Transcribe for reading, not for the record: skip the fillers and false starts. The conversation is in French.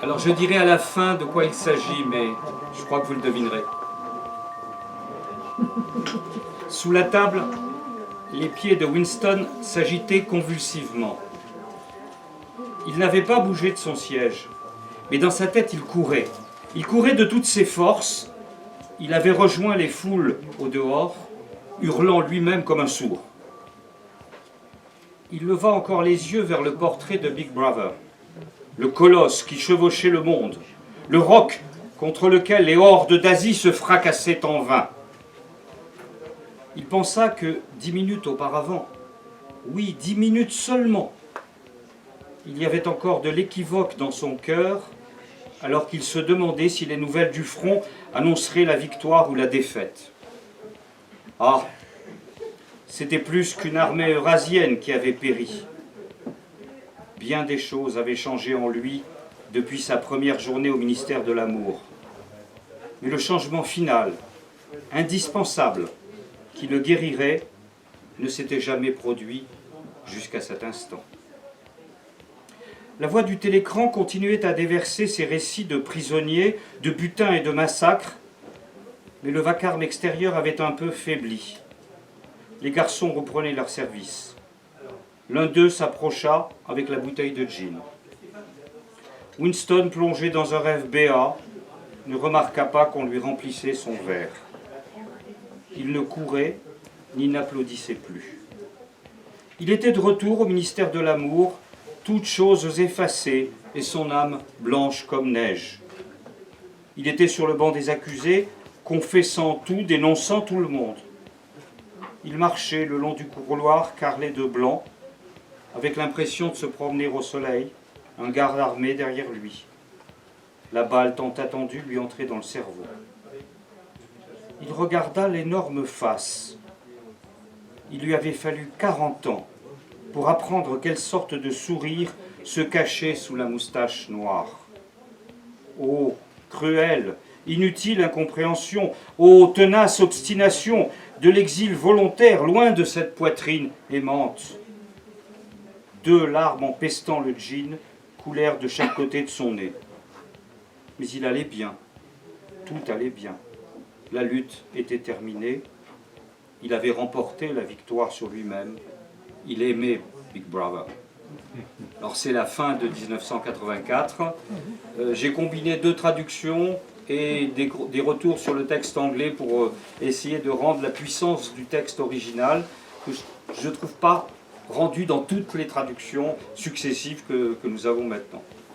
Alors je dirai à la fin de quoi il s'agit, mais je crois que vous le devinerez. Sous la table, les pieds de Winston s'agitaient convulsivement. Il n'avait pas bougé de son siège, mais dans sa tête il courait. Il courait de toutes ses forces. Il avait rejoint les foules au dehors, hurlant lui-même comme un sourd. Il leva encore les yeux vers le portrait de Big Brother, le colosse qui chevauchait le monde, le roc contre lequel les hordes d'Asie se fracassaient en vain. Il pensa que 10 minutes auparavant, oui, 10 minutes seulement, il y avait encore de l'équivoque dans son cœur, alors qu'il se demandait si les nouvelles du front annonceraient la victoire ou la défaite. Ah, c'était plus qu'une armée eurasienne qui avait péri. Bien des choses avaient changé en lui depuis sa première journée au ministère de l'Amour. Mais le changement final, indispensable, qui le guérirait, ne s'était jamais produit jusqu'à cet instant. La voix du télécran continuait à déverser ses récits de prisonniers, de butins et de massacres, mais le vacarme extérieur avait un peu faibli. Les garçons reprenaient leur service. L'un d'eux s'approcha avec la bouteille de gin. Winston, plongé dans un rêve béat, ne remarqua pas qu'on lui remplissait son verre. Il ne courait ni n'applaudissait plus. Il était de retour au ministère de l'Amour, toutes choses effacées et son âme blanche comme neige. Il était sur le banc des accusés, confessant tout, dénonçant tout le monde. Il marchait le long du couloir carrelé de blanc, avec l'impression de se promener au soleil, un garde armé derrière lui. La balle tant attendue lui entrait dans le cerveau. Il regarda l'énorme face. Il lui avait fallu 40 ans pour apprendre quelle sorte de sourire se cachait sous la moustache noire. Oh, cruelle, inutile incompréhension, ô tenace obstination de l'exil volontaire loin de cette poitrine aimante. 2 larmes empestant le gin coulèrent de chaque côté de son nez. Mais il allait bien, tout allait bien. La lutte était terminée, il avait remporté la victoire sur lui-même, il aimait Big Brother. Alors c'est la fin de 1984, j'ai combiné 2 traductions et des retours sur le texte anglais pour essayer de rendre la puissance du texte original, que je ne trouve pas rendu dans toutes les traductions successives que nous avons maintenant.